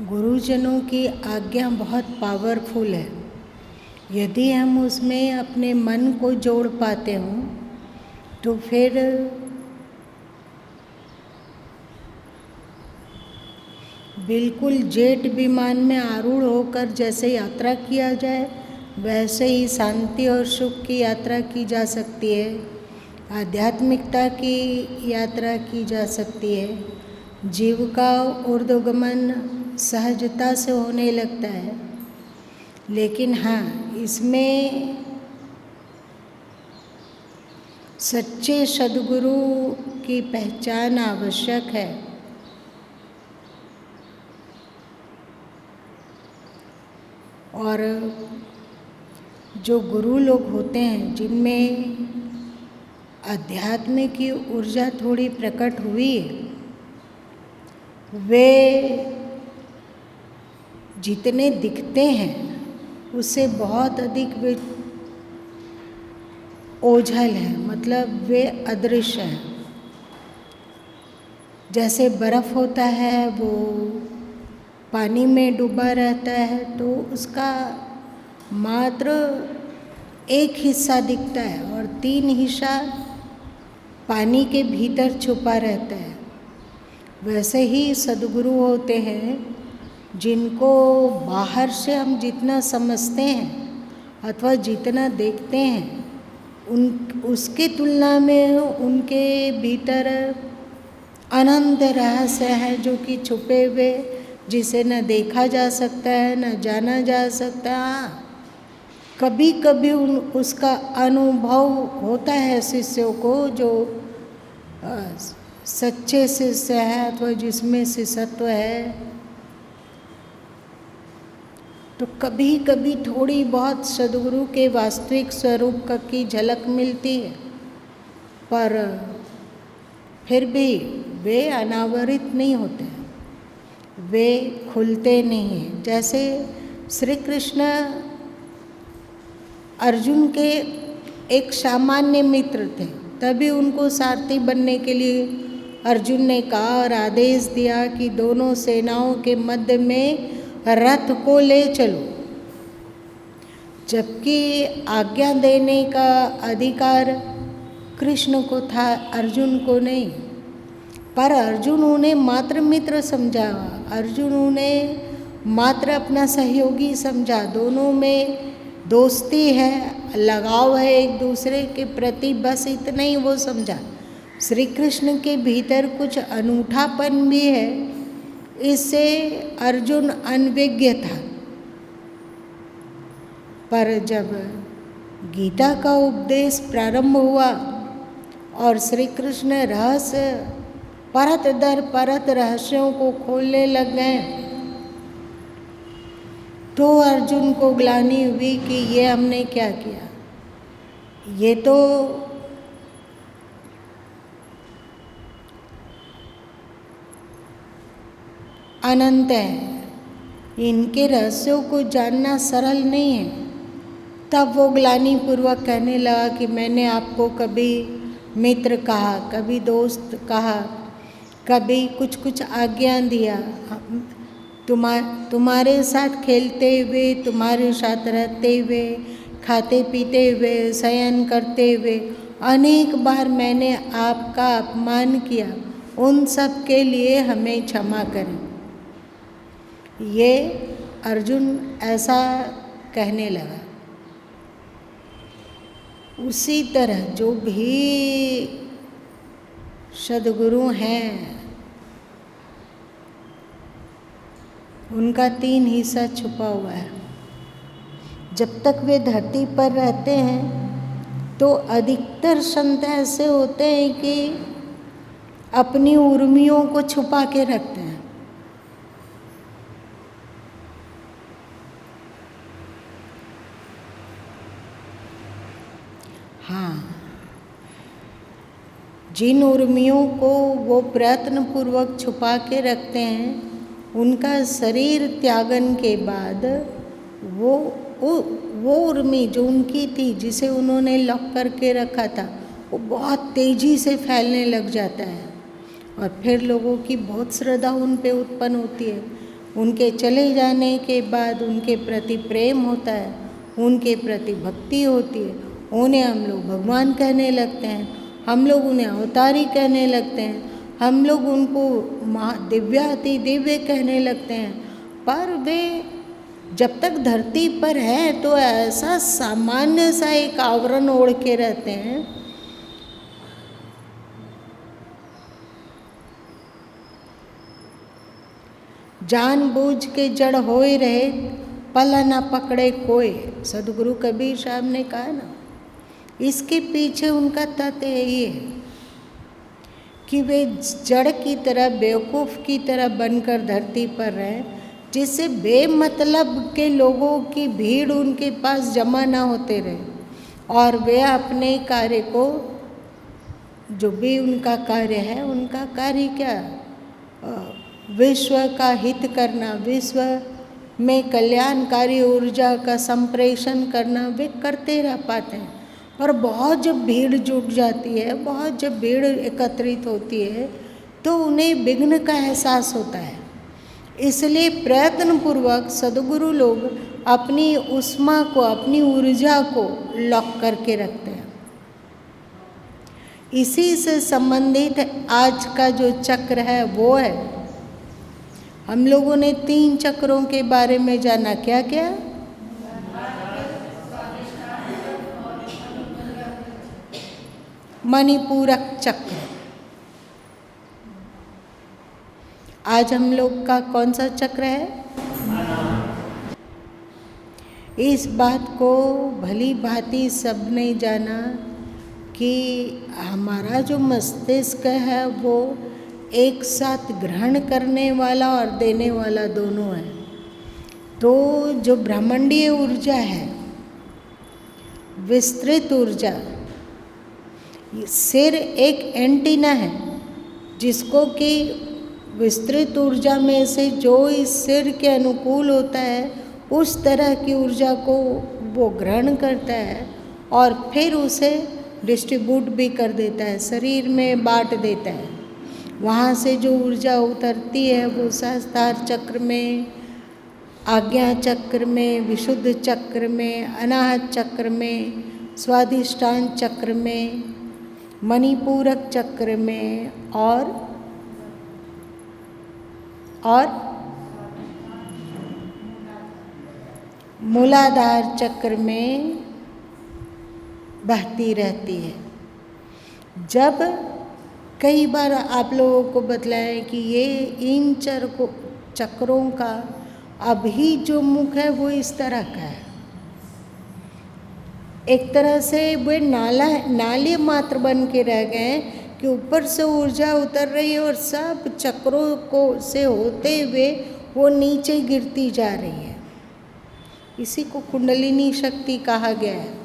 गुरुजनों की आज्ञा बहुत पावरफुल है। यदि हम उसमें अपने मन को जोड़ पाते हों तो फिर बिल्कुल जेट विमान में आरूढ़ होकर जैसे यात्रा किया जाए वैसे ही शांति और सुख की यात्रा की जा सकती है, आध्यात्मिकता की यात्रा की जा सकती है। जीव का ऊर्ध्वगमन सहजता से होने लगता है। लेकिन हाँ, इसमें सच्चे सद्गुरु की पहचान आवश्यक है। और जो गुरु लोग होते हैं जिनमें अध्यात्म की ऊर्जा थोड़ी प्रकट हुई है, वे जितने दिखते हैं उससे बहुत अधिक वे ओझल है, मतलब वे अदृश्य हैं। जैसे बर्फ़ होता है वो पानी में डूबा रहता है तो उसका मात्र एक हिस्सा दिखता है और 3 हिस्सा पानी के भीतर छुपा रहता है। वैसे ही सद्गुरु होते हैं जिनको बाहर से हम जितना समझते हैं अथवा जितना देखते हैं उसके तुलना में उनके भीतर अनंत रहस्य है जो कि छुपे हुए, जिसे न देखा जा सकता है न जाना जा सकता। कभी कभी उसका अनुभव होता है शिष्यों को, जो सच्चे शिष्य है अथवा जिसमें शिष्यत्व है, तो कभी कभी थोड़ी बहुत सद्गुरु के वास्तविक स्वरूप की झलक मिलती है, पर फिर भी वे अनावरित नहीं होते, वे खुलते नहीं हैं। जैसे श्री कृष्ण अर्जुन के एक सामान्य मित्र थे, तभी उनको सारथी बनने के लिए अर्जुन ने कहा और आदेश दिया कि दोनों सेनाओं के मध्य में रथ को ले चलो, जबकि आज्ञा देने का अधिकार कृष्ण को था, अर्जुन को नहीं। पर अर्जुन उन्हें मात्र मित्र समझा, अर्जुन उन्हें मात्र अपना सहयोगी समझा। दोनों में दोस्ती है, लगाव है एक दूसरे के प्रति, बस इतना ही वो समझा। श्री कृष्ण के भीतर कुछ अनूठापन भी है, इससे अर्जुन अनभिज्ञ था। पर जब गीता का उपदेश प्रारंभ हुआ और श्री कृष्ण रहस्य परत दर परत रहस्यों को खोलने लग गए तो अर्जुन को ग्लानि हुई कि ये हमने क्या किया, ये तो अनंत है, इनके रहस्यों को जानना सरल नहीं है। तब वो ग्लानिपूर्वक कहने लगा कि मैंने आपको कभी मित्र कहा, कभी दोस्त कहा, कभी कुछ कुछ आज्ञा दिया, तुम्हारे साथ खेलते हुए, तुम्हारे साथ रहते हुए, खाते पीते हुए, शयन करते हुए अनेक बार मैंने आपका अपमान किया, उन सब के लिए हमें क्षमा करें। ये अर्जुन ऐसा कहने लगा। उसी तरह जो भी सद्गुरु हैं उनका 3 हिस्सा छुपा हुआ है। जब तक वे धरती पर रहते हैं तो अधिकतर संत ऐसे होते हैं कि अपनी उर्मियों को छुपा के रखते हैं। हाँ, जिन उर्मियों को वो प्रयत्नपूर्वक छुपा के रखते हैं, उनका शरीर त्यागन के बाद वो उर्मी जो उनकी थी, जिसे उन्होंने लॉक करके रखा था, वो बहुत तेज़ी से फैलने लग जाता है और फिर लोगों की बहुत श्रद्धा उन पे उत्पन्न होती है। उनके चले जाने के बाद उनके प्रति प्रेम होता है, उनके प्रति भक्ति होती है, उन्हें हम लोग भगवान कहने लगते हैं, हम लोग उन्हें अवतारी कहने लगते हैं, हम लोग उनको दिव्याति दिव्य कहने लगते हैं। पर वे जब तक धरती पर हैं तो ऐसा सामान्य सा एक आवरण ओढ़ के रहते हैं। जानबूझ के जड़ होए रहे, पला ना पकड़े कोई, सदगुरु कबीर साहब ने कहा ना। इसके पीछे उनका तथ्य यही है कि वे जड़ की तरह, बेवकूफ़ की तरह बनकर धरती पर रहें, जिससे बेमतलब के लोगों की भीड़ उनके पास जमा ना होते रहे, और वे अपने कार्य को, जो भी उनका कार्य है, उनका कार्य क्या, विश्व का हित करना, विश्व में कल्याणकारी ऊर्जा का संप्रेषण करना, वे करते रह पाते हैं। और बहुत जब भीड़ जुट जाती है, बहुत जब भीड़ एकत्रित होती है, तो उन्हें विघ्न का एहसास होता है। इसलिए प्रयत्नपूर्वक सद्गुरु लोग अपनी उष्मा को, अपनी ऊर्जा को लॉक करके रखते हैं। इसी से संबंधित आज का जो चक्र है वो है, हम लोगों ने 3 चक्रों के बारे में जाना। क्या क्या? मणिपूरक चक्र। आज हम लोग का कौन सा चक्र है? इस बात को भली भांति सबने जाना कि हमारा जो मस्तिष्क है वो एक साथ ग्रहण करने वाला और देने वाला दोनों है। तो जो ब्रह्मांडीय ऊर्जा है, विस्तृत ऊर्जा, सिर एक एंटीना है जिसको कि विस्तृत ऊर्जा में से जो इस सिर के अनुकूल होता है उस तरह की ऊर्जा को वो ग्रहण करता है और फिर उसे डिस्ट्रीब्यूट भी कर देता है, शरीर में बांट देता है। वहाँ से जो ऊर्जा उतरती है वो सहस्त्रार चक्र में, आज्ञा चक्र में, विशुद्ध चक्र में, अनाहत चक्र में, स्वाधिष्ठान चक्र में, मणिपूरक चक्र में और मूलाधार चक्र में बहती रहती है। जब कई बार आप लोगों को बतलाएं कि ये इन चक्रों का अभी जो मुख है वो इस तरह का है, एक तरह से वे नाले मात्र बन के रह गए कि ऊपर से ऊर्जा उतर रही है और सब चक्रों को से होते हुए वो नीचे गिरती जा रही है। इसी को कुंडलिनी शक्ति कहा गया है।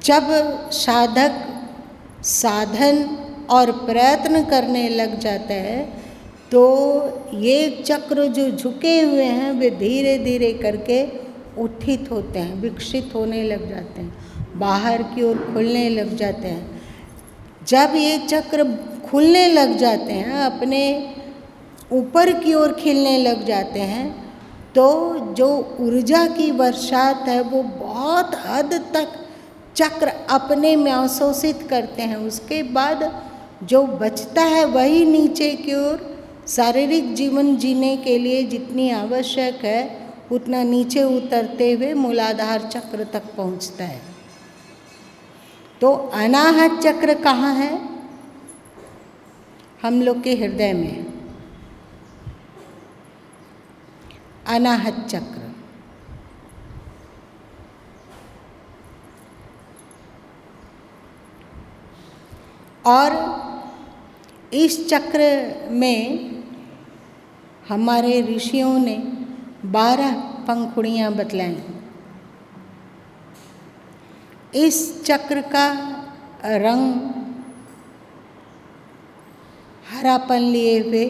जब साधक साधन और प्रयत्न करने लग जाता है तो ये चक्र जो झुके हुए हैं वे धीरे धीरे करके उत्थित होते हैं, विकसित होने लग जाते हैं, बाहर की ओर खुलने लग जाते हैं। जब ये चक्र खुलने लग जाते हैं, अपने ऊपर की ओर खिलने लग जाते हैं, तो जो ऊर्जा की वर्षात है वो बहुत हद तक चक्र अपने में अवशोषित करते हैं। उसके बाद जो बचता है वही नीचे की ओर शारीरिक जीवन जीने के लिए जितनी आवश्यक है उतना नीचे उतरते हुए मूलाधार चक्र तक पहुंचता है। तो अनाहत चक्र कहाँ है? हम लोग के हृदय में अनाहत चक्र। और इस चक्र में हमारे ऋषियों ने 12 पंखुड़ियाँ बतलाई। इस चक्र का रंग हरापन लिए हुए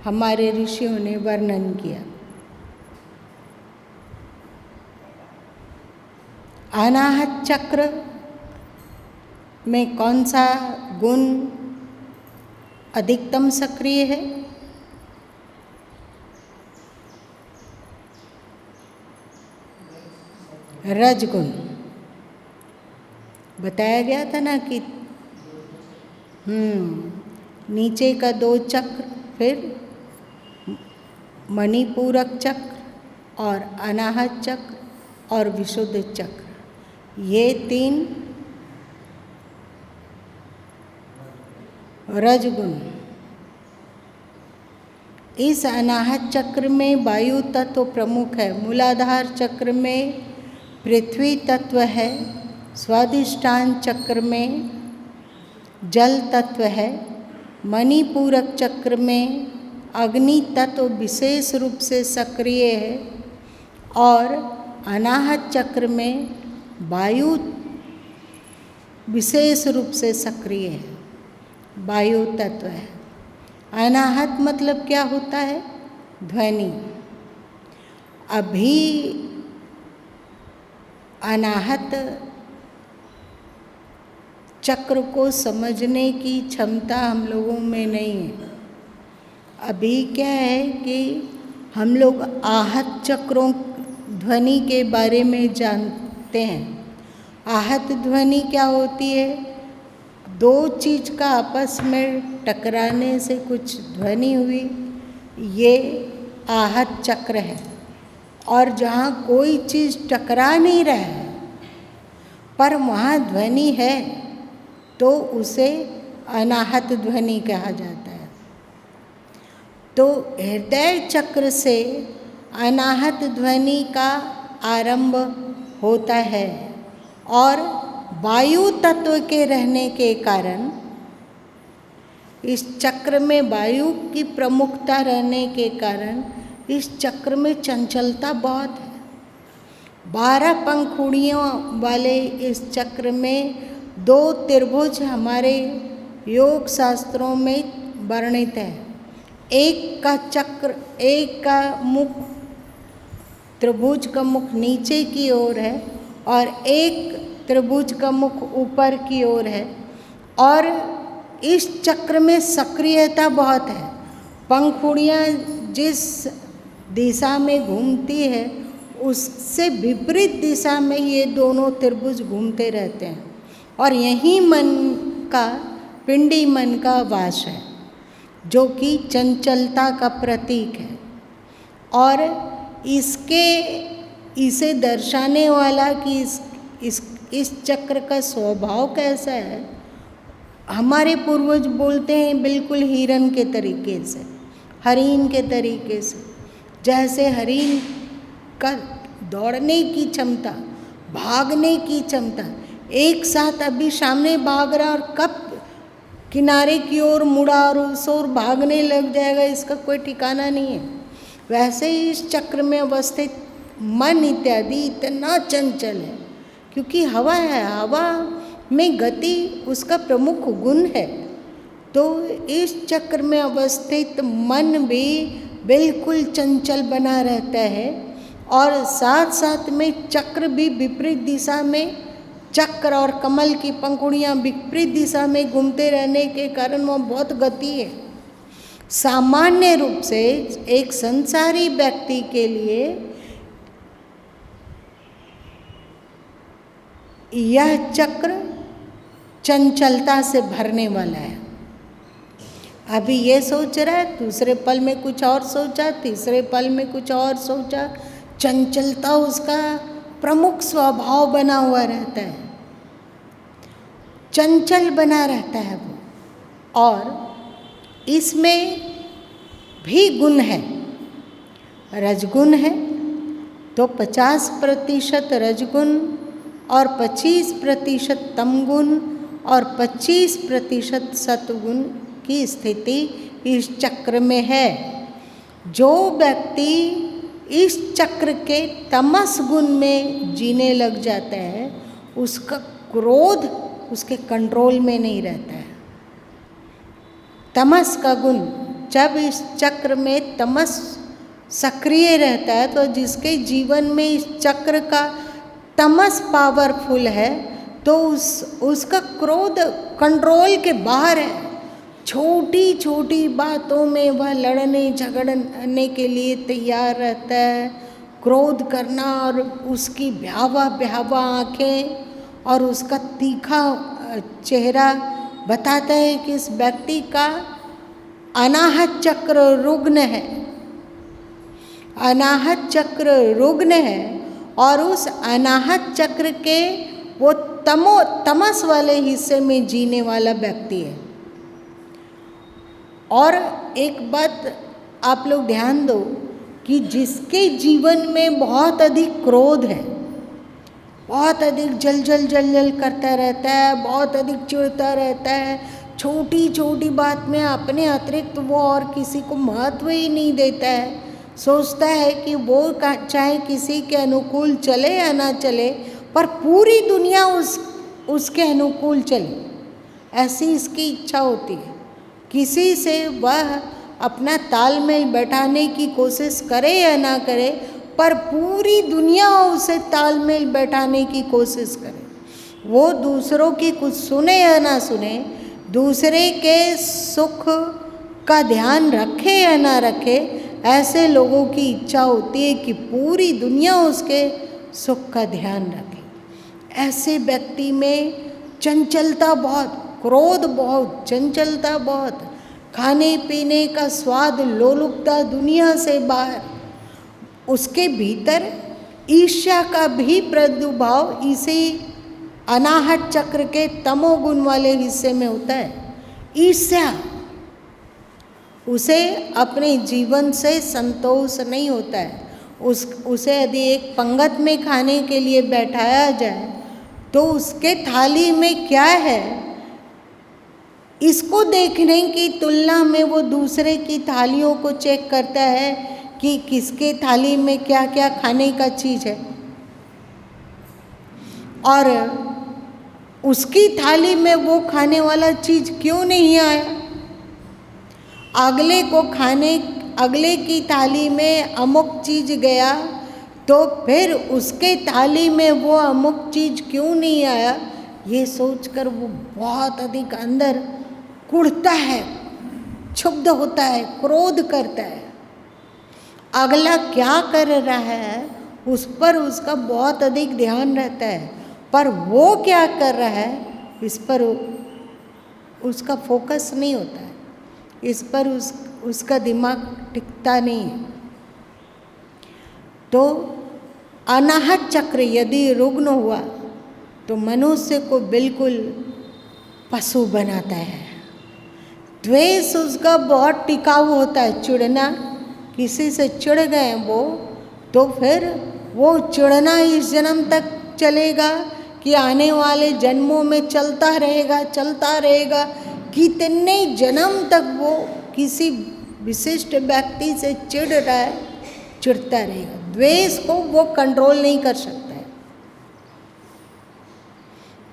हमारे ऋषियों ने वर्णन किया। अनाहत चक्र में कौन सा गुण अधिकतम सक्रिय है? रजगुण बताया गया था ना कि नीचे का 2 चक्र, फिर मणिपूरक चक्र और अनाहत चक्र और विशुद्ध चक्र, ये 3 रजगुण। इस अनाहत चक्र में वायु तत्व प्रमुख है, मूलाधार चक्र में पृथ्वी तत्व है, स्वादिष्ठान चक्र में जल तत्व है, मणिपूरक चक्र में अग्नि तत्व विशेष रूप से सक्रिय है और अनाहत चक्र में वायु विशेष रूप से सक्रिय है, वायु तत्व है। अनाहत मतलब क्या होता है? ध्वनि। अभी अनाहत चक्र को समझने की क्षमता हम लोगों में नहीं है। अभी क्या है कि हम लोग आहत चक्रों ध्वनि के बारे में जानते हैं। आहत ध्वनि क्या होती है? 2 चीज़ का आपस में टकराने से कुछ ध्वनि हुई, ये आहत चक्र है। और जहाँ कोई चीज़ टकरा नहीं रहा है पर वहाँ ध्वनि है तो उसे अनाहत ध्वनि कहा जाता है। तो हृदय चक्र से अनाहत ध्वनि का आरंभ होता है और वायु तत्व के रहने के कारण, इस चक्र में वायु की प्रमुखता रहने के कारण इस चक्र में चंचलता बहुत है। 12 पंखुड़ियों वाले इस चक्र में 2 त्रिभुज हमारे योग शास्त्रों में वर्णित है। एक का मुख, त्रिभुज का मुख नीचे की ओर है और एक त्रिभुज का मुख ऊपर की ओर है और इस चक्र में सक्रियता बहुत है। पंखुड़ियाँ जिस दिशा में घूमती है उससे विपरीत दिशा में ये दोनों त्रिभुज घूमते रहते हैं और यही मन का, पिंडी मन का वास है जो कि चंचलता का प्रतीक है। और इसे दर्शाने वाला कि इस चक्र का स्वभाव कैसा है, हमारे पूर्वज बोलते हैं बिल्कुल हिरन के तरीके से, हरिण के तरीके से। जैसे हरिण का दौड़ने की क्षमता, भागने की क्षमता, एक साथ अभी सामने भाग रहा और कब किनारे की ओर मुड़ा और उस ओर भागने लग जाएगा इसका कोई ठिकाना नहीं है। वैसे ही इस चक्र में अवस्थित मन इत्यादि इतना चंचल है क्योंकि हवा है, हवा में गति उसका प्रमुख गुण है। तो इस चक्र में अवस्थित मन भी बिल्कुल चंचल बना रहता है और साथ साथ में चक्र भी विपरीत दिशा में, चक्र और कमल की पंखुड़ियाँ विपरीत दिशा में घूमते रहने के कारण वह बहुत गति है। सामान्य रूप से एक संसारी व्यक्ति के लिए यह चक्र चंचलता से भरने वाला है। अभी ये सोच रहा है, दूसरे पल में कुछ और सोचा, तीसरे पल में कुछ और सोचा। चंचलता उसका प्रमुख स्वभाव बना हुआ रहता है, चंचल बना रहता है वो। और इसमें भी गुण है, रजगुण है तो 50% रजगुण और 25% तमगुण और 25% सत्वगुण की स्थिति इस चक्र में है। जो व्यक्ति इस चक्र के तमस गुण में जीने लग जाता है उसका क्रोध उसके कंट्रोल में नहीं रहता है। तमस का गुण, जब इस चक्र में तमस सक्रिय रहता है तो जिसके जीवन में इस चक्र का तमस पावरफुल है तो उसका क्रोध कंट्रोल के बाहर है। छोटी छोटी बातों में वह लड़ने झगड़ने के लिए तैयार रहता है, क्रोध करना और उसकी भयावह भयावह आँखें और उसका तीखा चेहरा बताता है कि इस व्यक्ति का अनाहत चक्र रुग्ण है, अनाहत चक्र रुग्ण है। और उस अनाहत चक्र के वो तमस वाले हिस्से में जीने वाला व्यक्ति है। और एक बात आप लोग ध्यान दो कि जिसके जीवन में बहुत अधिक क्रोध है, बहुत अधिक जल जल करता रहता है, बहुत अधिक चिढ़ता रहता है, छोटी छोटी बात में अपने अतिरिक्त वो और किसी को महत्व ही नहीं देता है, सोचता है कि वो चाहे किसी के अनुकूल चले या ना चले पर पूरी दुनिया उसके अनुकूल चले, ऐसी इसकी इच्छा होती है। किसी से वह अपना तालमेल बैठाने की कोशिश करे या ना करे पर पूरी दुनिया उसे तालमेल बैठाने की कोशिश करे। वो दूसरों की कुछ सुने या ना सुने, दूसरे के सुख का ध्यान रखे या ना रखे, ऐसे लोगों की इच्छा होती है कि पूरी दुनिया उसके सुख का ध्यान रखे। ऐसे व्यक्ति में चंचलता बहुत, क्रोध बहुत, चंचलता बहुत, खाने पीने का स्वाद, लोलुपता दुनिया से बाहर। उसके भीतर ईर्ष्या का भी प्रादुर्भाव इसी अनाहत चक्र के तमोगुण वाले हिस्से में होता है। ईर्ष्या, उसे अपने जीवन से संतोष नहीं होता है। उसे यदि एक पंगत में खाने के लिए बैठाया जाए तो उसके थाली में क्या है, इसको देखने की तुलना में वो दूसरे की थालियों को चेक करता है कि किसके थाली में क्या क्या खाने का चीज़ है, और उसकी थाली में वो खाने वाला चीज़ क्यों नहीं आया। अगले की थाली में अमुक चीज़ गया तो फिर उसके थाली में वो अमुक चीज़ क्यों नहीं आया, ये सोचकर वो बहुत अधिक अंदर कुढ़ता है, क्षुब्ध होता है, क्रोध करता है। अगला क्या कर रहा है उस पर उसका बहुत अधिक ध्यान रहता है, पर वो क्या कर रहा है इस पर उसका फोकस नहीं होता है, इस पर उसका दिमाग टिकता नहीं है। तो अनाहत चक्र यदि रुग्ण हुआ तो मनुष्य को बिल्कुल पशु बनाता है। द्वेष उसका बहुत टिकाऊ होता है, चिढ़ना, किसी से चिढ़ गए वो तो फिर वो चिढ़ना इस जन्म तक चलेगा कि आने वाले जन्मों में चलता रहेगा। कितने जन्म तक वो किसी विशिष्ट व्यक्ति से चिढ़ रहा है, चिढ़ता रहेगा। द्वेष को वो कंट्रोल नहीं कर सकता है।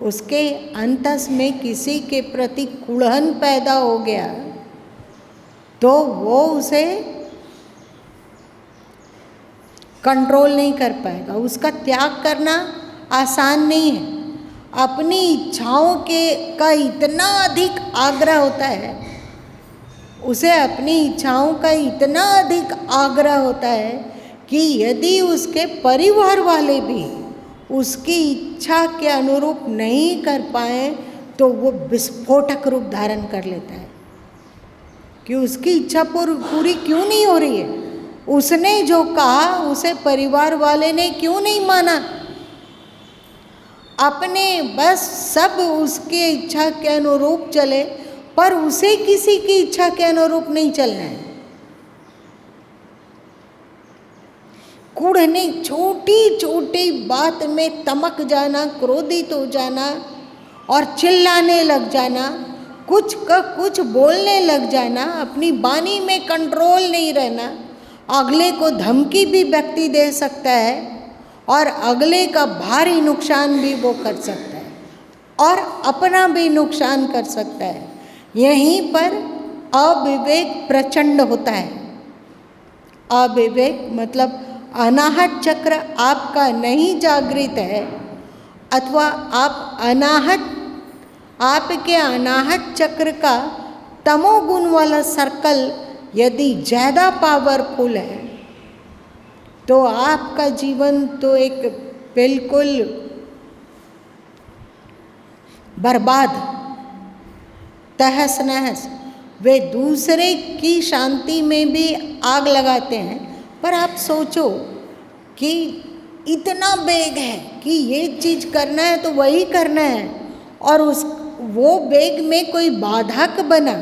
उसके अंतस में किसी के प्रति कुढ़न पैदा हो गया तो वो उसे कंट्रोल नहीं कर पाएगा। उसका त्याग करना आसान नहीं है। अपनी इच्छाओं का इतना अधिक आग्रह होता है, उसे अपनी इच्छाओं का इतना अधिक आग्रह होता है कि यदि उसके परिवार वाले भी उसकी इच्छा के अनुरूप नहीं कर पाए तो वो विस्फोटक रूप धारण कर लेता है कि उसकी इच्छा पूरी क्यों नहीं हो रही है। उसने जो कहा उसे परिवार वाले ने क्यों नहीं माना। अपने बस सब उसकी इच्छा के अनुरूप चले पर उसे किसी की इच्छा के अनुरूप नहीं चलना है। कुढ़ने, छोटी छोटी बात में तमक जाना, क्रोधित हो जाना और चिल्लाने लग जाना, कुछ का कुछ बोलने लग जाना, अपनी वाणी में कंट्रोल नहीं रहना। अगले को धमकी भी व्यक्ति दे सकता है और अगले का भारी नुकसान भी वो कर सकता है और अपना भी नुकसान कर सकता है। यहीं पर अविवेक प्रचंड होता है। अविवेक मतलब अनाहत चक्र आपका नहीं जागृत है अथवा आपके अनाहत चक्र का तमोगुण वाला सर्कल यदि ज़्यादा पावरफुल है तो आपका जीवन तो एक बिल्कुल बर्बाद, तहस नहस। वे दूसरे की शांति में भी आग लगाते हैं, पर आप सोचो कि इतना वेग है कि ये चीज़ करना है तो वही करना है, और वो वेग में कोई बाधक बना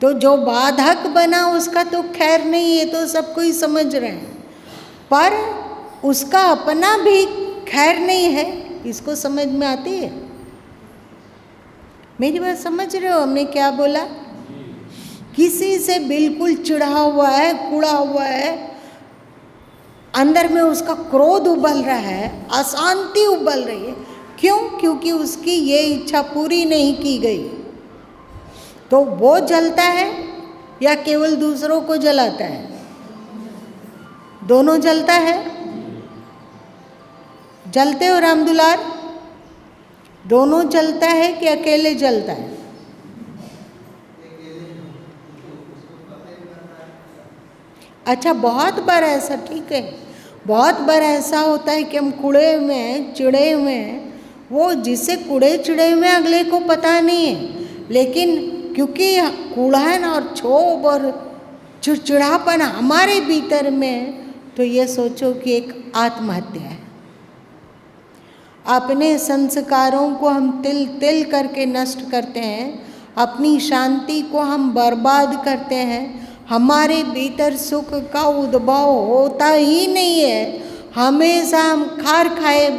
तो जो बाधक बना उसका तो खैर नहीं, ये तो सब कोई समझ रहे हैं, पर उसका अपना भी खैर नहीं है। इसको समझ में आती है? मेरी बात समझ रहे हो हमने क्या बोला? किसी से बिल्कुल चिढ़ा हुआ है, कुड़ा हुआ है, अंदर में उसका क्रोध उबल रहा है, अशांति उबल रही है। क्यों? क्योंकि उसकी ये इच्छा पूरी नहीं की गई। तो वो जलता है या केवल दूसरों को जलाता है? दोनों जलता है। जलते हो राम दुलार? दोनों जलता है कि अकेले जलता है? अच्छा, बहुत बार ऐसा, ठीक है, बहुत बार ऐसा होता है कि हम कुड़े हुए हैं, चिड़े हुए हैं, वो जिससे कुड़े चिड़े हुए अगले को पता नहीं है, लेकिन क्योंकि कूड़ान और क्षोभ और चिड़चिड़ापन हमारे भीतर में, तो ये सोचो कि एक आत्महत्या है। अपने संस्कारों को हम तिल तिल करके नष्ट करते हैं, अपनी शांति को हम बर्बाद करते हैं, हमारे भीतर सुख का उद्भव होता ही नहीं है, हमेशा हम खार खाए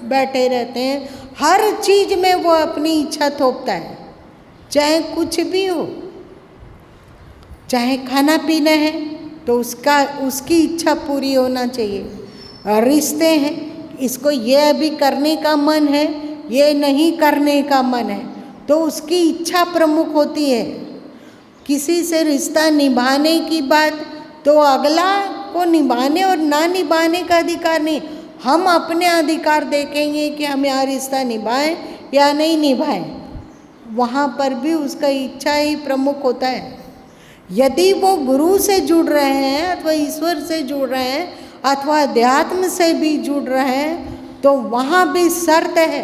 बैठे रहते हैं। हर चीज में वो अपनी इच्छा थोपता है, चाहे कुछ भी हो, चाहे खाना पीना है तो उसकी इच्छा पूरी होना चाहिए। रिश्ते हैं, इसको ये अभी करने का मन है, ये नहीं करने का मन है, तो उसकी इच्छा प्रमुख होती है। किसी से रिश्ता निभाने की बात, तो अगला को निभाने और ना निभाने का अधिकार नहीं, हम अपने अधिकार देखेंगे कि हम यहाँ रिश्ता निभाएं या नहीं निभाएं। वहाँ पर भी उसका इच्छा ही प्रमुख होता है। यदि वो गुरु से जुड़ रहे हैं अथवा ईश्वर से जुड़ रहे हैं अथवा अध्यात्म से भी जुड़ रहे हैं, तो वहाँ भी शर्त है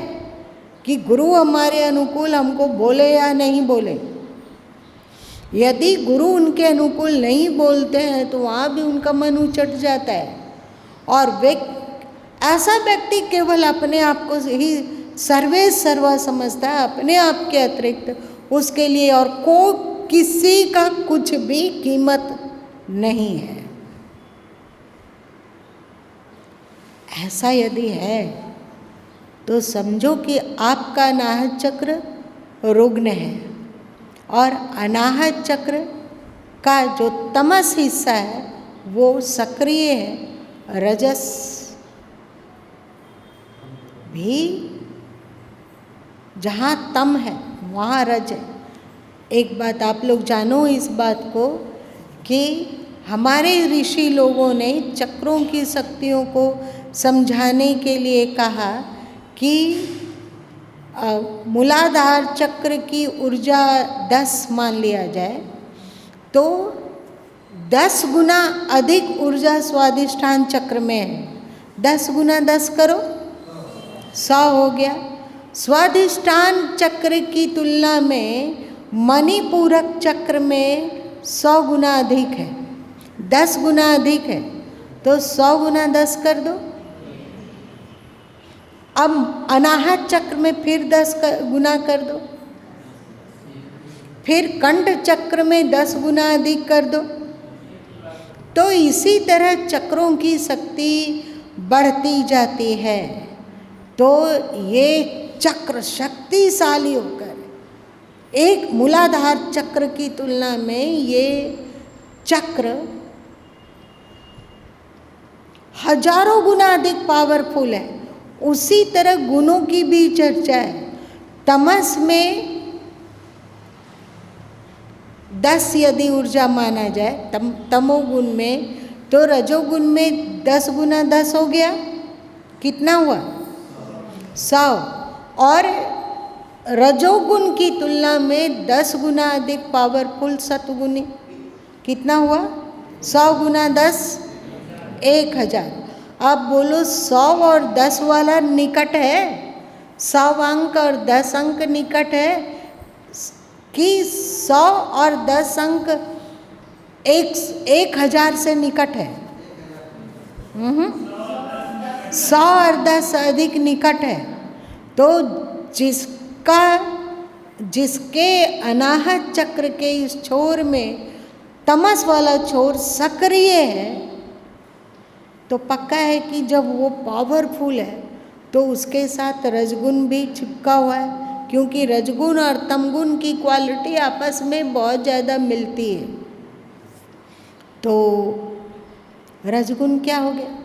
कि गुरु हमारे अनुकूल हमको बोले या नहीं बोले। यदि गुरु उनके अनुकूल नहीं बोलते हैं तो वहाँ भी उनका मन उचट जाता है, और वे ऐसा व्यक्ति केवल अपने आप को ही सर्वे सर्वा समझता है, अपने आप के अतिरिक्त उसके लिए और किसी का कुछ भी कीमत नहीं है। ऐसा यदि है तो समझो कि आपका अनाहत चक्र रुग्ण है, और अनाहत चक्र का जो तमस हिस्सा है वो सक्रिय है। रजस भी, जहाँ तम है वहाँ रज है। एक बात आप लोग जानो इस बात को कि हमारे ऋषि लोगों ने चक्रों की शक्तियों को समझाने के लिए कहा कि मूलाधार चक्र की ऊर्जा 10 मान लिया जाए तो 10 गुना अधिक ऊर्जा स्वादिष्ठान चक्र में है। 10 गुना 10 करो, 100 हो गया। स्वादिष्ठान चक्र की तुलना में मणिपूरक चक्र में 100 गुना अधिक है, 10 गुना अधिक है, तो 100 गुना 10 कर दो। अब अनाहत चक्र में फिर 10 गुना कर दो, फिर कंठ चक्र में 10 गुना अधिक कर दो। तो इसी तरह चक्रों की शक्ति बढ़ती जाती है। तो ये चक्र शक्तिशाली होकर एक मूलाधार चक्र की तुलना में ये चक्र हजारों गुना अधिक पावरफुल है। उसी तरह गुणों की भी चर्चा है। तमस में 10 यदि ऊर्जा माना जाए तमोगुण में, तो रजोगुण में 10 गुना 10 हो गया, कितना हुआ? 100। और रजोगुण की तुलना में 10 गुना अधिक पावरफुल सतगुणी, कितना हुआ? 100 गुना 10 1000। अब बोलो 100 और 10 वाला निकट है, 100 अंक और 10 अंक निकट है कि 100 और 10 अंक 1000 से निकट है? 100 और 10 अधिक निकट है। तो जिसके अनाहत चक्र के इस छोर में तमस वाला छोर सक्रिय है, तो पक्का है कि जब वो पावरफुल है तो उसके साथ रजगुण भी चिपका हुआ है, क्योंकि रजगुण और तमगुण की क्वालिटी आपस में बहुत ज़्यादा मिलती है। तो रजगुण क्या हो गया?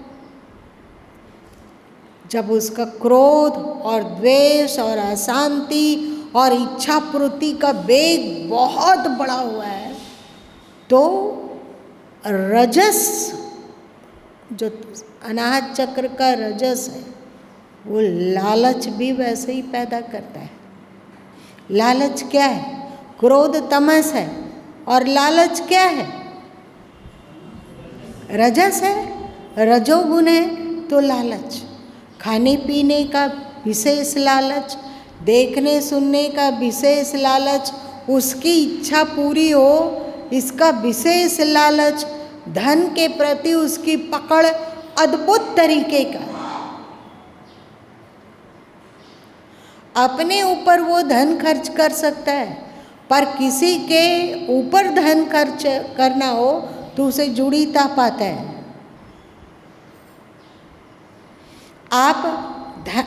जब उसका क्रोध और द्वेष और अशांति और इच्छा पूर्ति का वेग बहुत बड़ा हुआ है, तो रजस, जो अनाहत चक्र का रजस है, वो लालच भी वैसे ही पैदा करता है। लालच क्या है? क्रोध तमस है, और लालच क्या है? रजस है, रजोगुण है। तो लालच, खाने पीने का विशेष लालच, देखने सुनने का विशेष लालच, उसकी इच्छा पूरी हो इसका विशेष लालच, धन के प्रति उसकी पकड़ अद्भुत तरीके का। अपने ऊपर वो धन खर्च कर सकता है, पर किसी के ऊपर धन खर्च करना हो तो उसे जुड़ीता पाता है। आप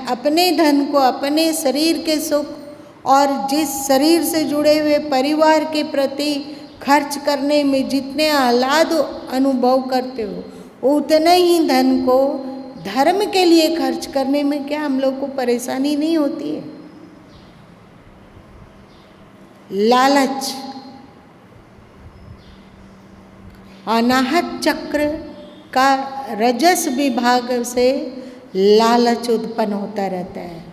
अपने धन को अपने शरीर के सुख और जिस शरीर से जुड़े हुए परिवार के प्रति खर्च करने में जितने आह्लाद अनुभव करते हो, उतने ही धन को धर्म के लिए खर्च करने में क्या हम लोग को परेशानी नहीं होती है? लालच, अनाहत चक्र का रजस विभाग से लालच उत्पन्न होता रहता है,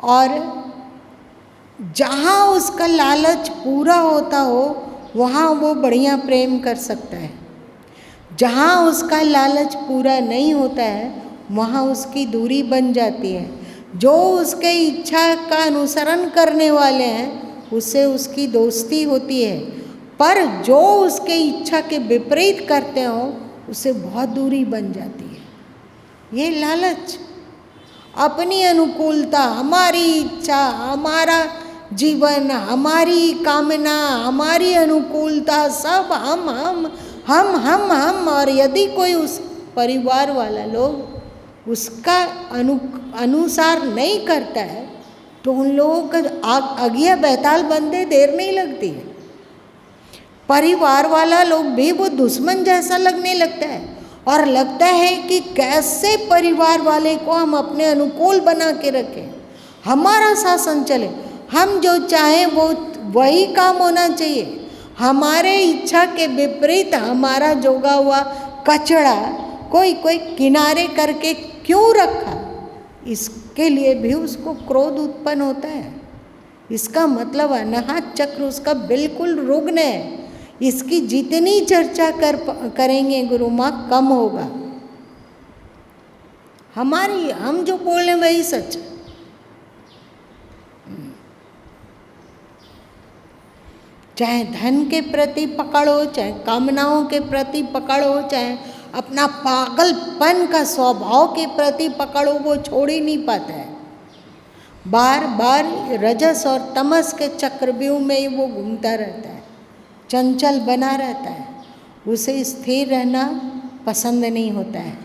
और जहाँ उसका लालच पूरा होता हो वहाँ वो बढ़िया प्रेम कर सकता है। जहाँ उसका लालच पूरा नहीं होता है वहाँ उसकी दूरी बन जाती है। जो उसके इच्छा का अनुसरण करने वाले हैं उससे उसकी दोस्ती होती है, पर जो उसके इच्छा के विपरीत करते हो उससे बहुत दूरी बन जाती है। ये लालच, अपनी अनुकूलता, हमारी इच्छा, हमारा जीवन, हमारी कामना, हमारी अनुकूलता, सब हम। और यदि कोई उस परिवार वाला लोग उसका अनुसार नहीं करता है तो उन लोगों का आज्ञा बैताल बनते देर नहीं लगती है। परिवार वाला लोग भी वो दुश्मन जैसा लगने लगता है, और लगता है कि कैसे परिवार वाले को हम अपने अनुकूल बना के रखें, हमारा शासन चले, हम जो चाहें वो वही काम होना चाहिए। हमारे इच्छा के विपरीत हमारा जोगा हुआ कचड़ा कोई किनारे करके क्यों रखा, इसके लिए भी उसको क्रोध उत्पन्न होता है। इसका मतलब अनाहत चक्र उसका बिल्कुल रुग्ण है। इसकी जितनी चर्चा करेंगे गुरु माँ कम होगा। हम जो बोल रहे हैं वही सच है। चाहे धन के प्रति पकड़ हो, चाहे कामनाओं के प्रति पकड़ हो, चाहे अपना पागलपन का स्वभाव के प्रति पकड़ हो, वो छोड़ ही नहीं पाता है। बार बार रजस और तमस के चक्रव्यूह में ही वो घूमता रहता है, चंचल बना रहता है, उसे स्थिर रहना पसंद नहीं होता है।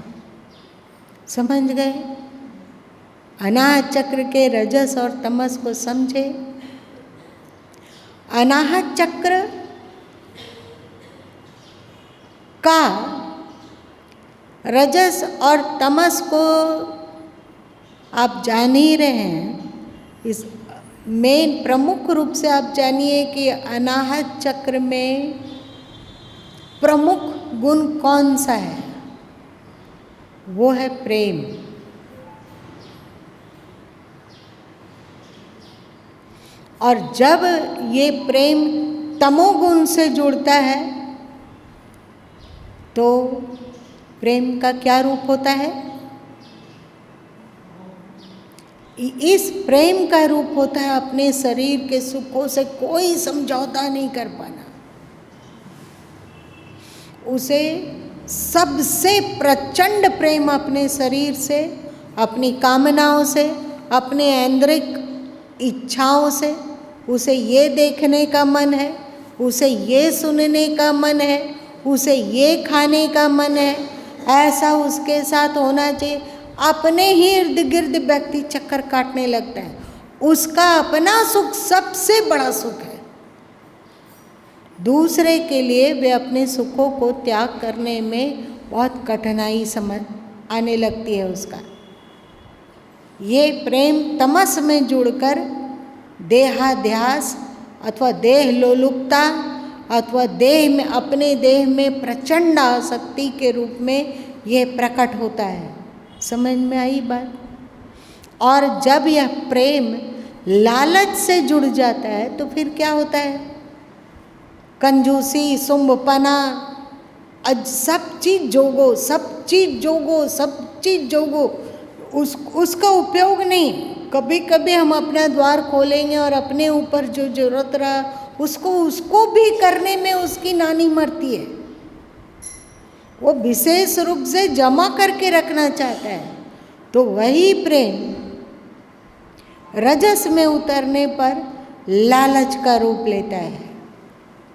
समझ गए? अनाहत चक्र के रजस और तमस को समझे। अनाहत चक्र का रजस और तमस को आप जान ही रहे हैं। इस मेन प्रमुख रूप से आप जानिए कि अनाहत चक्र में प्रमुख गुण कौन सा है? वो है प्रेम। और जब ये प्रेम तमोगुण से जुड़ता है तो प्रेम का क्या रूप होता है? इस प्रेम का रूप होता है अपने शरीर के सुखों से कोई समझौता नहीं कर पाना, उसे सबसे प्रचंड प्रेम अपने शरीर से, अपनी कामनाओं से, अपने ऐन्द्रिक इच्छाओं से, उसे ये देखने का मन है, उसे ये सुनने का मन है, उसे ये खाने का मन है, ऐसा उसके साथ होना चाहिए। अपने ही इर्द गिर्द व्यक्ति चक्कर काटने लगता है, उसका अपना सुख सबसे बड़ा सुख है। दूसरे के लिए वे अपने सुखों को त्याग करने में बहुत कठिनाई समझ आने लगती है उसका। ये प्रेम तमस में जुड़कर देहाध्यास अथवा देह लोलुपता अथवा देह में, अपने देह में प्रचंड आसक्ति के रूप में यह प्रकट होता है। समझ में आई बात? और जब यह प्रेम लालच से जुड़ जाता है तो फिर क्या होता है? कंजूसी, सुंभपना, सब चीज जोगो, सब चीज जोगो, सब चीज जोगो, उसका उपयोग नहीं। कभी कभी हम अपना द्वार खोलेंगे और अपने ऊपर जो जरूरत रहा उसको भी करने में उसकी नानी मरती है। वो विशेष रूप से जमा करके रखना चाहता है। तो वही प्रेम रजस में उतरने पर लालच का रूप लेता है।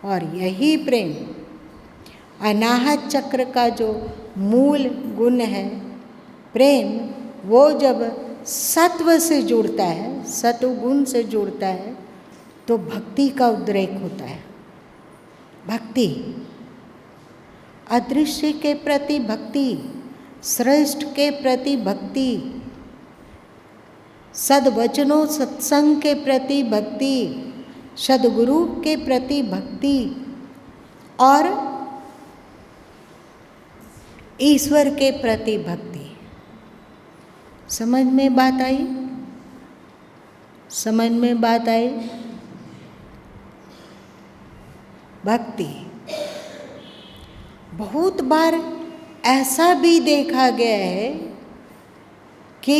और यही प्रेम अनाहत चक्र का जो मूल गुण है प्रेम, वो जब सत्व से जुड़ता है, सत्व गुण से जुड़ता है तो भक्ति का उद्रेक होता है। भक्ति, अदृश्य के प्रति भक्ति, श्रेष्ठ के प्रति भक्ति, सद्वचनों सत्संग के प्रति भक्ति, सद्गुरु के प्रति भक्ति और ईश्वर के प्रति भक्ति। समझ में बात आई? समझ में बात आई? भक्ति बहुत बार ऐसा भी देखा गया है कि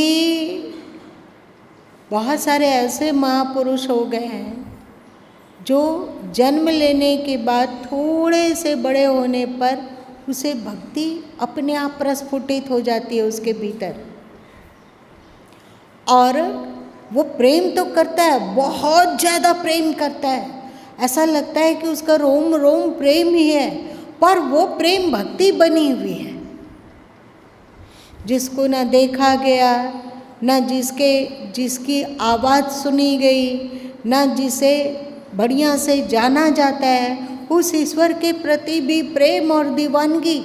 बहुत सारे ऐसे महापुरुष हो गए हैं जो जन्म लेने के बाद थोड़े से बड़े होने पर उसे भक्ति अपने आप प्रस्फुटित हो जाती है उसके भीतर, और वो प्रेम तो करता है, बहुत ज़्यादा प्रेम करता है, ऐसा लगता है कि उसका रोम रोम प्रेम ही है, पर वो प्रेम भक्ति बनी हुई है। जिसको ना देखा गया, ना जिसकी आवाज़ सुनी गई, ना जिसे बढ़िया से जाना जाता है, उस ईश्वर के प्रति भी प्रेम और दीवानगी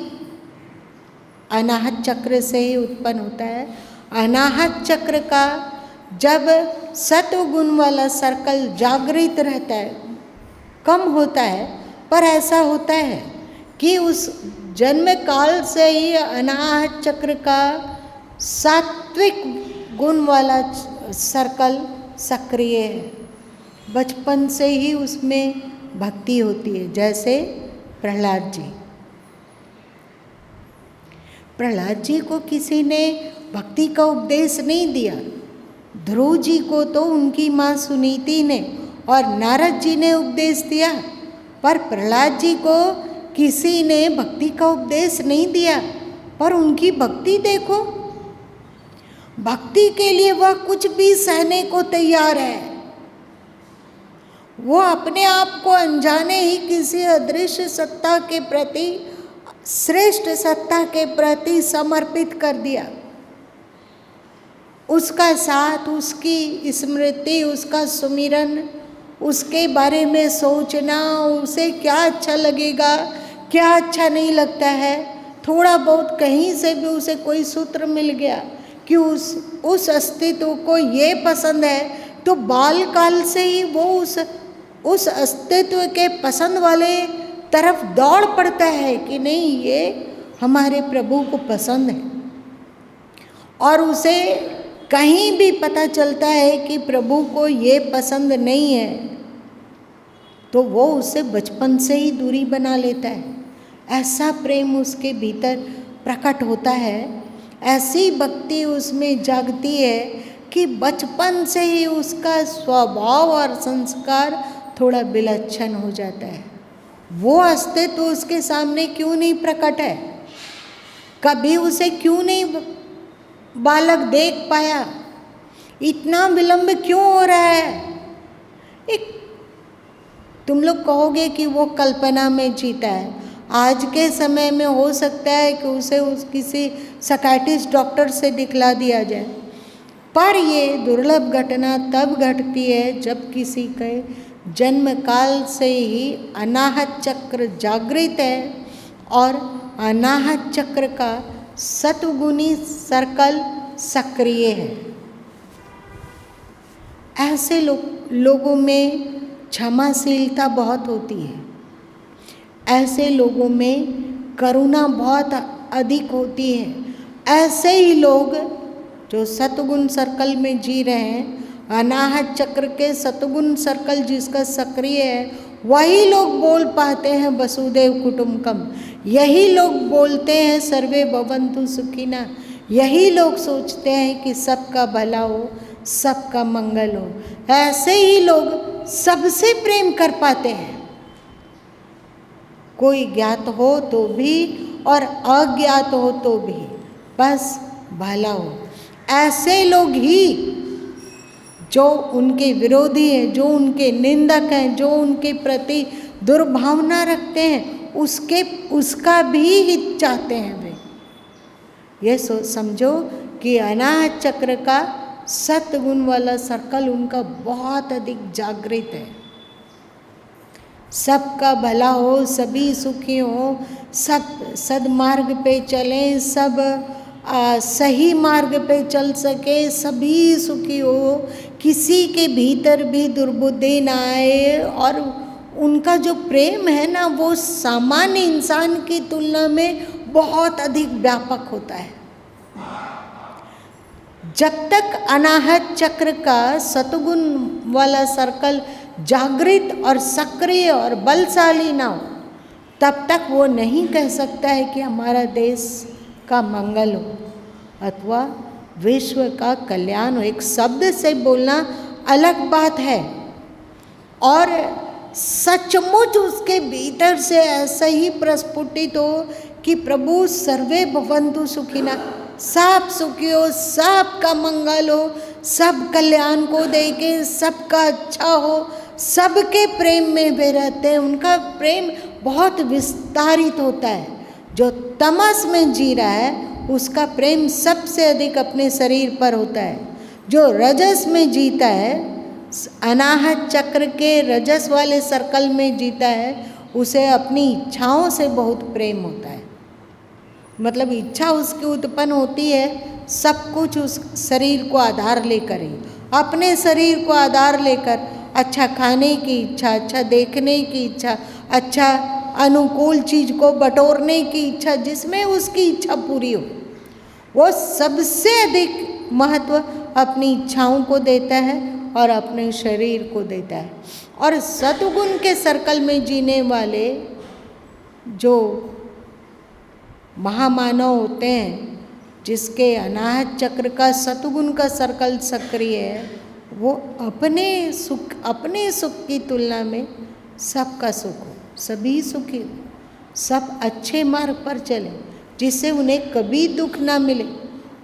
अनाहत चक्र से ही उत्पन्न होता है। अनाहत चक्र का जब सत्वगुण वाला सर्कल जागृत रहता है, कम होता है, पर ऐसा होता है कि उस जन्म काल से ही अनाहत चक्र का सात्विक गुण वाला सर्कल सक्रिय है। बचपन से ही उसमें भक्ति होती है। जैसे प्रहलाद जी को किसी ने भक्ति का उपदेश नहीं दिया। ध्रुव जी को तो उनकी माँ सुनीति ने और नारद जी ने उपदेश दिया, पर प्रहलाद जी को किसी ने भक्ति का उपदेश नहीं दिया। पर उनकी भक्ति देखो, भक्ति के लिए वह कुछ भी सहने को तैयार है। वो अपने आप को अनजाने ही किसी अदृश्य सत्ता के प्रति, श्रेष्ठ सत्ता के प्रति समर्पित कर दिया। उसका साथ, उसकी स्मृति, उसका सुमिरन, उसके बारे में सोचना, उसे क्या अच्छा लगेगा, क्या अच्छा नहीं लगता है, थोड़ा बहुत कहीं से भी उसे कोई सूत्र मिल गया कि उस अस्तित्व को ये पसंद है, तो बाल काल से ही वो उस अस्तित्व के पसंद वाले तरफ दौड़ पड़ता है कि नहीं, ये हमारे प्रभु को पसंद है। और उसे कहीं भी पता चलता है कि प्रभु को ये पसंद नहीं है, तो वो उससे बचपन से ही दूरी बना लेता है। ऐसा प्रेम उसके भीतर प्रकट होता है, ऐसी भक्ति उसमें जागती है कि बचपन से ही उसका स्वभाव और संस्कार थोड़ा विलक्षण हो जाता है। वो अस्तित्व उसके सामने क्यों नहीं प्रकट है? कभी उसे क्यों नहीं बालक देख पाया? इतना विलंब क्यों हो रहा है? एक तुम लोग कहोगे कि वो कल्पना में जीता है। आज के समय में हो सकता है कि उसे किसी साइकियाट्रिस्ट डॉक्टर से दिखला दिया जाए, पर ये दुर्लभ घटना तब घटती है जब किसी के जन्म काल से ही अनाहत चक्र जागृत है और अनाहत चक्र का सतगुणी सर्कल सक्रिय है। ऐसे लोगों में क्षमाशीलता बहुत होती है, ऐसे लोगों में करुणा बहुत अधिक होती है। ऐसे ही लोग जो सतगुण सर्कल में जी रहे हैं, अनाहत चक्र के सतगुण सर्कल जिसका सक्रिय है, वही लोग बोल पाते हैं वसुदेव कुटुंबकम। यही लोग बोलते हैं सर्वे भवन्तु सुखिनः। यही लोग सोचते हैं कि सबका भला हो, सबका मंगल हो। ऐसे ही लोग सबसे प्रेम कर पाते हैं, कोई ज्ञात हो तो भी और अज्ञात हो तो भी, बस भला हो। ऐसे लोग ही जो उनके विरोधी हैं, जो उनके निंदक हैं, जो उनके प्रति दुर्भावना रखते हैं, उसका भी हित चाहते हैं वे। ये समझो कि अनाहत चक्र का सतगुण वाला सर्कल उनका बहुत अधिक जागृत है। सबका भला हो, सभी सुखी हो, सब सदमार्ग पे चलें, सब सही मार्ग पे चल सके, सभी सुखी हो, किसी के भीतर भी दुर्बुद्धि ना आए। और उनका जो प्रेम है ना, वो सामान्य इंसान की तुलना में बहुत अधिक व्यापक होता है। जब तक अनाहत चक्र का सतगुण वाला सर्कल जागृत और सक्रिय और बलशाली ना हो, तब तक वो नहीं कह सकता है कि हमारा देश का मंगल हो अथवा विश्व का कल्याण हो। एक शब्द से बोलना अलग बात है, और सचमुच उसके भीतर से ऐसा ही प्रस्फुटित हो कि प्रभु सर्वे भवन्तु सुखिनः, सब सुखी हो, सबका मंगल हो, सब कल्याण को देके सबका अच्छा हो, सबके प्रेम में वे रहते हैं। उनका प्रेम बहुत विस्तारित होता है। जो तमस में जी रहा है उसका प्रेम सबसे अधिक अपने शरीर पर होता है। जो रजस में जीता है, अनाहत चक्र के रजस वाले सर्कल में जीता है, उसे अपनी इच्छाओं से बहुत प्रेम होता है। मतलब इच्छा उसकी उत्पन्न होती है सब कुछ उस शरीर को आधार लेकर ही, अपने शरीर को आधार लेकर। अच्छा खाने की इच्छा, अच्छा देखने की इच्छा, अच्छा अनुकूल चीज को बटोरने की इच्छा, जिसमें उसकी इच्छा पूरी हो, वो सबसे अधिक महत्व अपनी इच्छाओं को देता है और अपने शरीर को देता है। और सतगुण के सर्कल में जीने वाले जो महामानव होते हैं, जिसके अनाहत चक्र का सतगुण का सर्कल सक्रिय है, वो अपने सुख की तुलना में सबका सुख हो, सभी सुखी हो, सब अच्छे मार्ग पर चले, जिससे उन्हें कभी दुख ना मिले।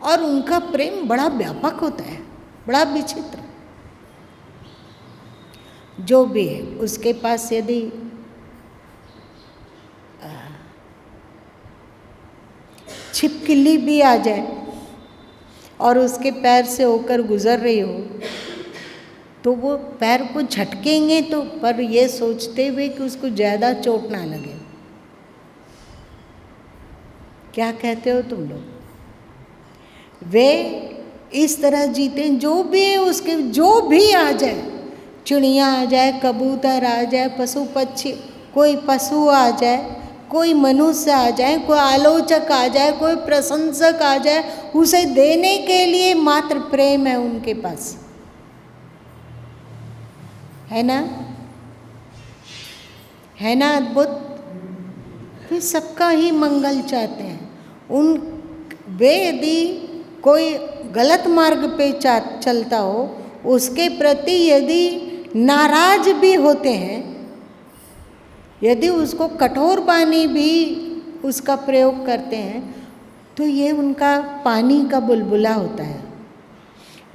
और उनका प्रेम बड़ा व्यापक होता है, बड़ा विचित्र। जो भी है उसके पास यदि छिपकली भी आ जाए और उसके पैर से होकर गुजर रही हो, तो वो पैर को झटकेंगे तो, पर ये सोचते हुए कि उसको ज़्यादा चोट ना लगे। क्या कहते हो तुम लोग? वे इस तरह जीते, जो भी है उसके, जो भी आ जाए, चिड़िया आ जाए, कबूतर आ जाए, पशु पक्षी, कोई पशु आ जाए, कोई मनुष्य आ जाए, कोई आलोचक आ जाए, कोई प्रशंसक आ जाए, उसे देने के लिए मात्र प्रेम है उनके पास, है ना? है ना अद्भुत? वे सबका ही मंगल चाहते हैं। वे यदि कोई गलत मार्ग पे चलता हो, उसके प्रति यदि नाराज भी होते हैं, यदि उसको कठोर वाणी भी उसका प्रयोग करते हैं, तो ये उनका पानी का बुलबुला होता है।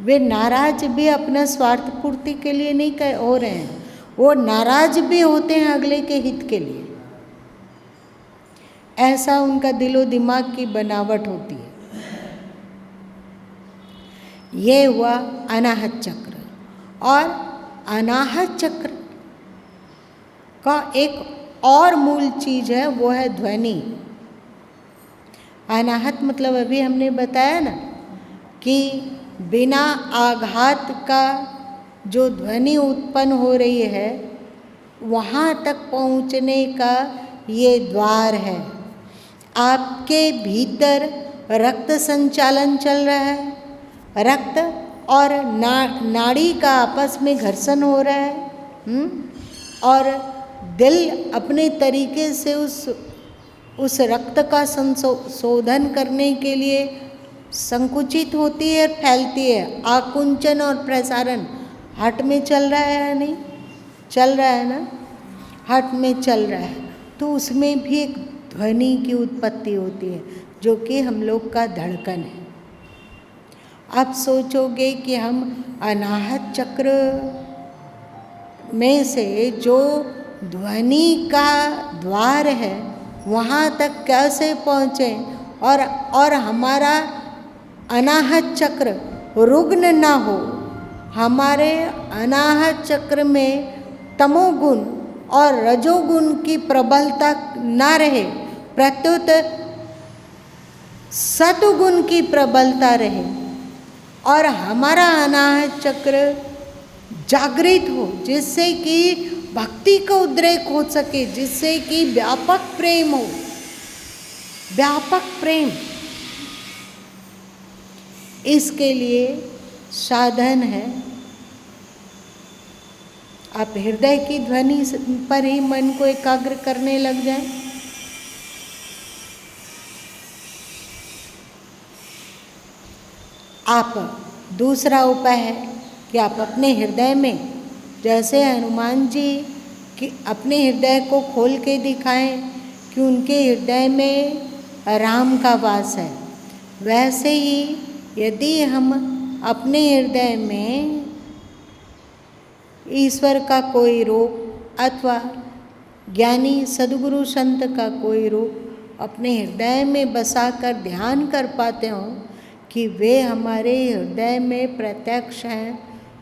वे नाराज भी अपना स्वार्थ पूर्ति के लिए नहीं हो रहे हैं, वो नाराज भी होते हैं अगले के हित के लिए। ऐसा उनका दिलो दिमाग की बनावट होती है। ये हुआ अनाहत चक्र। और अनाहत चक्र का एक और मूल चीज है, वो है ध्वनि। अनाहत मतलब अभी हमने बताया ना कि बिना आघात का जो ध्वनि उत्पन्न हो रही है, वहाँ तक पहुँचने का ये द्वार है। आपके भीतर रक्त संचालन चल रहा है, रक्त और नाड़ी का आपस में घर्षण हो रहा है, और दिल अपने तरीके से उस रक्त का संशोधन करने के लिए संकुचित होती है, फैलती है। आकुंचन और प्रसारण हार्ट में चल रहा है या नहीं? चल रहा है ना, हार्ट में चल रहा है, तो उसमें भी एक ध्वनि की उत्पत्ति होती है, जो कि हम लोग का धड़कन है। आप सोचोगे कि हम अनाहत चक्र में से जो ध्वनि का द्वार है वहाँ तक कैसे पहुँचे, और हमारा अनाहत चक्र रुग्ण ना हो, हमारे अनाहत चक्र में तमोगुण और रजोगुण की प्रबलता ना रहे, प्रत्युत सतुगुण की प्रबलता रहे, और हमारा अनाहत चक्र जागृत हो, जिससे कि भक्ति का उद्रेक हो सके, जिससे कि व्यापक प्रेम हो, व्यापक प्रेम। इसके लिए साधन है, आप हृदय की ध्वनि पर ही मन को एकाग्र करने लग जाएं। आप दूसरा उपाय है कि आप अपने हृदय में, जैसे हनुमान जी कि अपने हृदय को खोल के दिखाएं कि उनके हृदय में राम का वास है, वैसे ही यदि हम अपने हृदय में ईश्वर का कोई रूप अथवा ज्ञानी सद्गुरु संत का कोई रूप अपने हृदय में बसाकर ध्यान कर पाते हो कि वे हमारे हृदय में प्रत्यक्ष हैं,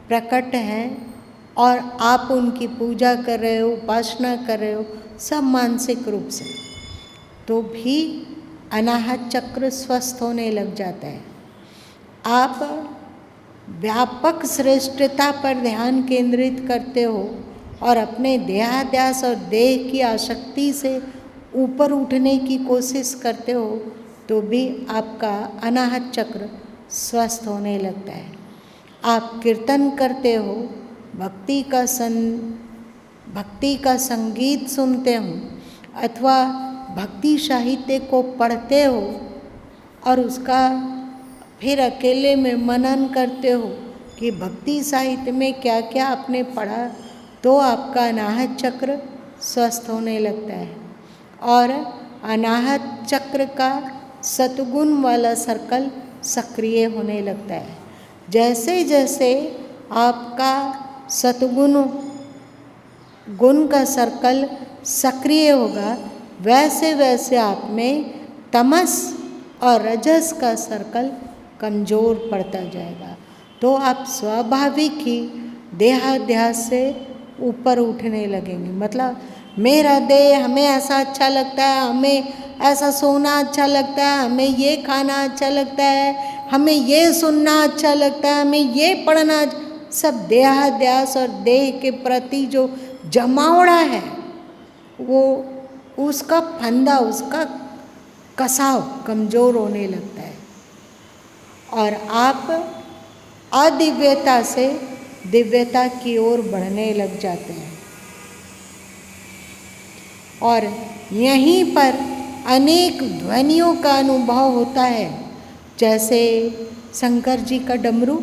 प्रकट हैं, और आप उनकी पूजा कर रहे हो, उपासना कर रहे हो, सब मानसिक रूप से, तो भी अनाहत चक्र स्वस्थ होने लग जाता है। आप व्यापक श्रेष्ठता पर ध्यान केंद्रित करते हो और अपने देहाध्यास और देह की आसक्ति से ऊपर उठने की कोशिश करते हो, तो भी आपका अनाहत चक्र स्वस्थ होने लगता है। आप कीर्तन करते हो, भक्ति का संगीत सुनते हो, अथवा भक्ति साहित्य को पढ़ते हो और उसका फिर अकेले में मनन करते हो कि भक्ति साहित्य में क्या क्या आपने पढ़ा, तो आपका अनाहत चक्र स्वस्थ होने लगता है और अनाहत चक्र का सतगुण वाला सर्कल सक्रिय होने लगता है। जैसे जैसे आपका सतगुण गुण का सर्कल सक्रिय होगा, वैसे वैसे आप में तमस और रजस का सर्कल कमज़ोर पड़ता जाएगा, तो आप स्वाभाविक ही देहाध्यास से ऊपर उठने लगेंगे। मतलब मेरा देह, हमें ऐसा अच्छा लगता है, हमें ऐसा सोना अच्छा लगता है, हमें ये खाना अच्छा लगता है, हमें ये सुनना अच्छा लगता है, हमें ये पढ़ना, सब देहाध्यास और देह के प्रति जो जमावड़ा है, वो उसका फंदा, उसका कसाव कमज़ोर होने लगता है और आप अदिव्यता से दिव्यता की ओर बढ़ने लग जाते हैं। और यहीं पर अनेक ध्वनियों का अनुभव होता है, जैसे शंकर जी का डमरू,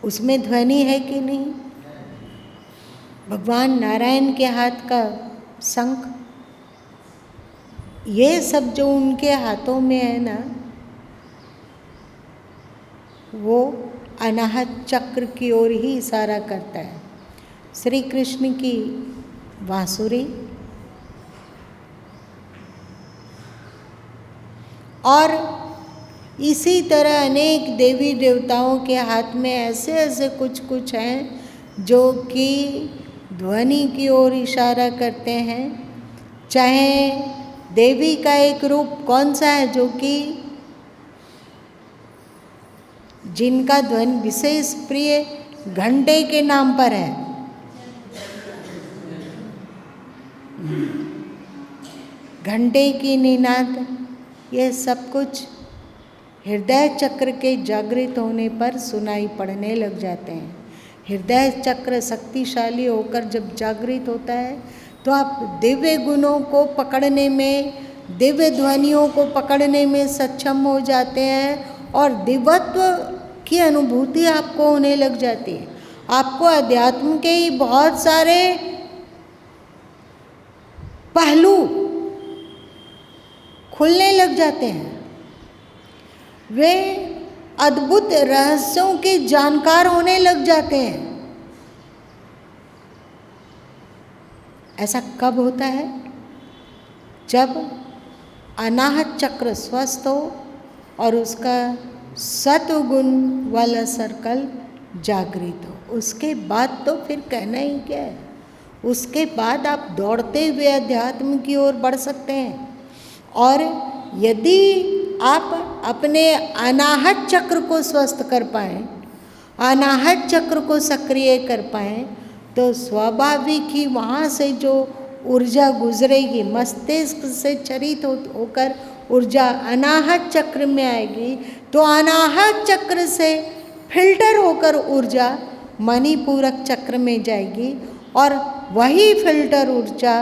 उसमें ध्वनि है कि नहीं? भगवान नारायण के हाथ का शंख, ये सब जो उनके हाथों में है ना, वो अनाहत चक्र की ओर ही इशारा करता है। श्री कृष्ण की बांसुरी और इसी तरह अनेक देवी देवताओं के हाथ में ऐसे ऐसे कुछ कुछ हैं जो कि ध्वनि की ओर इशारा करते हैं। चाहे देवी का एक रूप कौन सा है जो कि जिनका ध्वनि विशेष प्रिय घंटे के नाम पर है, घंटे की निनाद, ये सब कुछ हृदय चक्र के जागृत होने पर सुनाई पड़ने लग जाते हैं। हृदय चक्र शक्तिशाली होकर जब जागृत होता है तो आप दिव्य गुणों को पकड़ने में, दिव्य ध्वनियों को पकड़ने में सक्षम हो जाते हैं और दिव्यत्व की अनुभूति आपको होने लग जाती है। आपको अध्यात्म के ही बहुत सारे पहलू खुलने लग जाते हैं। वे अद्भुत रहस्यों के जानकार होने लग जाते हैं। ऐसा कब होता है? जब अनाहत चक्र स्वस्थ हो और उसका सत्वगुण वाला सर्कल जागृत हो। उसके बाद तो फिर कहना ही क्या है, उसके बाद आप दौड़ते हुए अध्यात्म की ओर बढ़ सकते हैं। और यदि आप अपने अनाहत चक्र को स्वस्थ कर पाएँ, अनाहत चक्र को सक्रिय कर पाएँ, तो स्वाभाविक ही वहाँ से जो ऊर्जा गुजरेगी, मस्तिष्क से चरित होकर ऊर्जा अनाहत चक्र में आएगी, तो अनाहत चक्र से फिल्टर होकर ऊर्जा मणिपूरक चक्र में जाएगी और वही फिल्टर ऊर्जा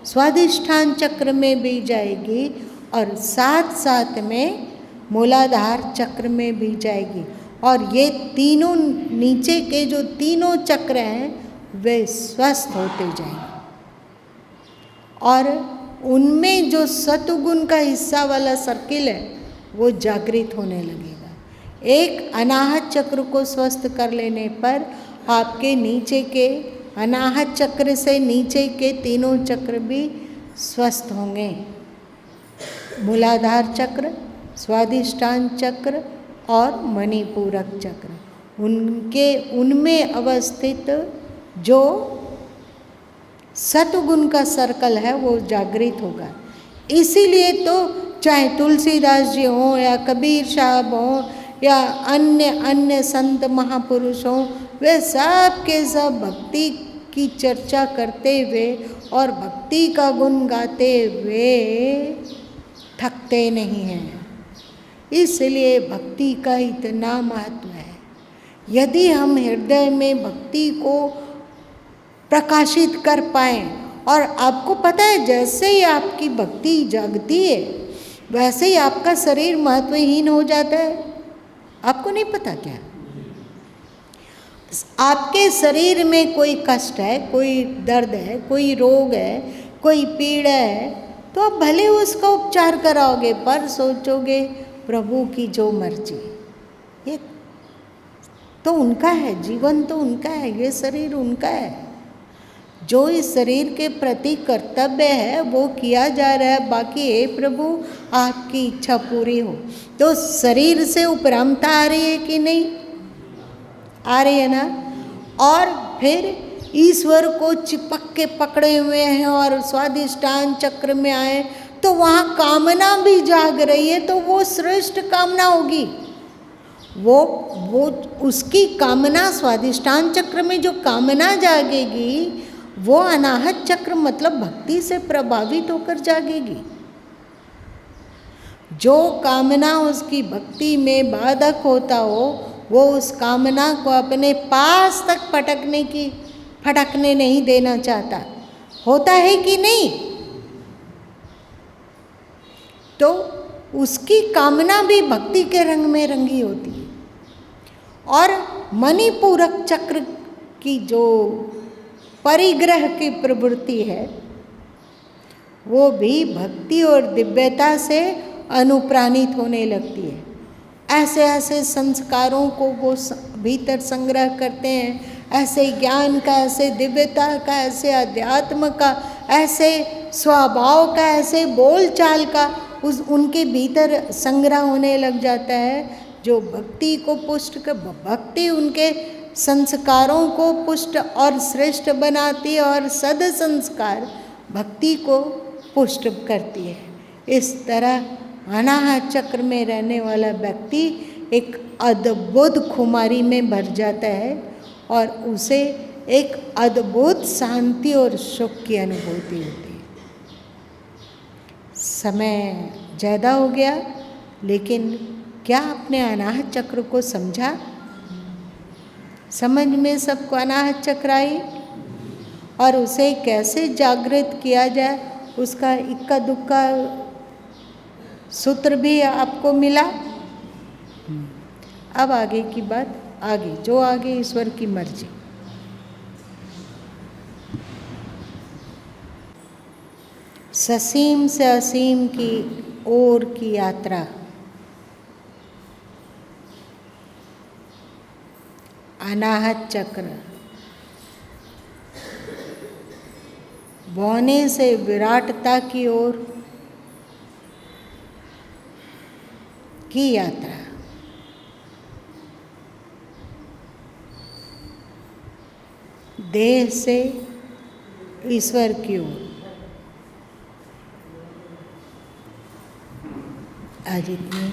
स्वाधिष्ठान चक्र में भी जाएगी और साथ साथ में मूलाधार चक्र में भी जाएगी। और ये तीनों नीचे के जो तीनों चक्र हैं वे स्वस्थ होते जाएंगे और उनमें जो सतुगुण का हिस्सा वाला सर्किल है वो जागृत होने लगेगा। एक अनाहत चक्र को स्वस्थ कर लेने पर आपके नीचे के अनाहत चक्र से नीचे के तीनों चक्र भी स्वस्थ होंगे। मूलाधार चक्र, स्वाधिष्ठान चक्र और मणिपूरक चक्र, उनमें अवस्थित जो सतुगुण का सर्कल है वो जागृत होगा। इसीलिए तो चाहे तुलसीदास जी हों या कबीर साहब हों या अन्य संत महापुरुष हों, वे सब के सब भक्ति की चर्चा करते हुए और भक्ति का गुण गाते हुए थकते नहीं हैं। इसलिए भक्ति का इतना महत्व है। यदि हम हृदय में भक्ति को प्रकाशित कर पाएँ, और आपको पता है जैसे ही आपकी भक्ति जागती है वैसे ही आपका शरीर महत्वहीन हो जाता है। आपको नहीं पता क्या? आपके शरीर में कोई कष्ट है, कोई दर्द है, कोई रोग है, कोई पीड़ा है, तो आप भले उसका उपचार कराओगे पर सोचोगे प्रभु की जो मर्जी। ये तो उनका है, जीवन तो उनका है, ये शरीर उनका है। जो इस शरीर के प्रति कर्तव्य है वो किया जा रहा है, बाकी हे प्रभु आपकी इच्छा पूरी हो। तो शरीर से उपरामता आ रही है कि नहीं? आ रही है ना। और फिर ईश्वर को चिपक के पकड़े हुए हैं और स्वाधिष्ठान चक्र में आए तो वहाँ कामना भी जाग रही है, तो वो श्रेष्ठ कामना होगी। वो उसकी कामना, स्वाधिष्ठान चक्र में जो कामना जागेगी वो अनाहत चक्र मतलब भक्ति से प्रभावित होकर जागेगी। जो कामना उसकी भक्ति में बाधक होता हो वो उस कामना को अपने पास तक फटकने नहीं देना चाहता। होता है कि नहीं? तो उसकी कामना भी भक्ति के रंग में रंगी होती है। और मणिपूरक चक्र की जो परिग्रह की प्रवृत्ति है वो भी भक्ति और दिव्यता से अनुप्राणित होने लगती है। ऐसे ऐसे संस्कारों को वो भीतर संग्रह करते हैं, ऐसे ज्ञान का, ऐसे दिव्यता का, ऐसे अध्यात्म का, ऐसे स्वभाव का, ऐसे बोलचाल का उनके भीतर संग्रह होने लग जाता है जो भक्ति को पुष्ट कर, भक्ति उनके संस्कारों को पुष्ट और श्रेष्ठ बनाती है और सद संस्कार भक्ति को पुष्ट करती है। इस तरह अनाहत चक्र में रहने वाला व्यक्ति एक अद्भुत खुमारी में भर जाता है और उसे एक अद्भुत शांति और सुख की अनुभूति होती है। समय ज़्यादा हो गया, लेकिन क्या आपने अनाहत चक्र को समझा? समझ में सबको अनाहत चक्र आई और उसे कैसे जागृत किया जाए उसका इक्का दुक्का सूत्र भी आपको मिला। अब आगे की बात, आगे जो आगे ईश्वर की मर्जी। ससीम से असीम की ओर की यात्रा। अनाहत चक्र बौने से विराटता की ओर की यात्रा। देह से ईश्वर की ओर। आज इतनी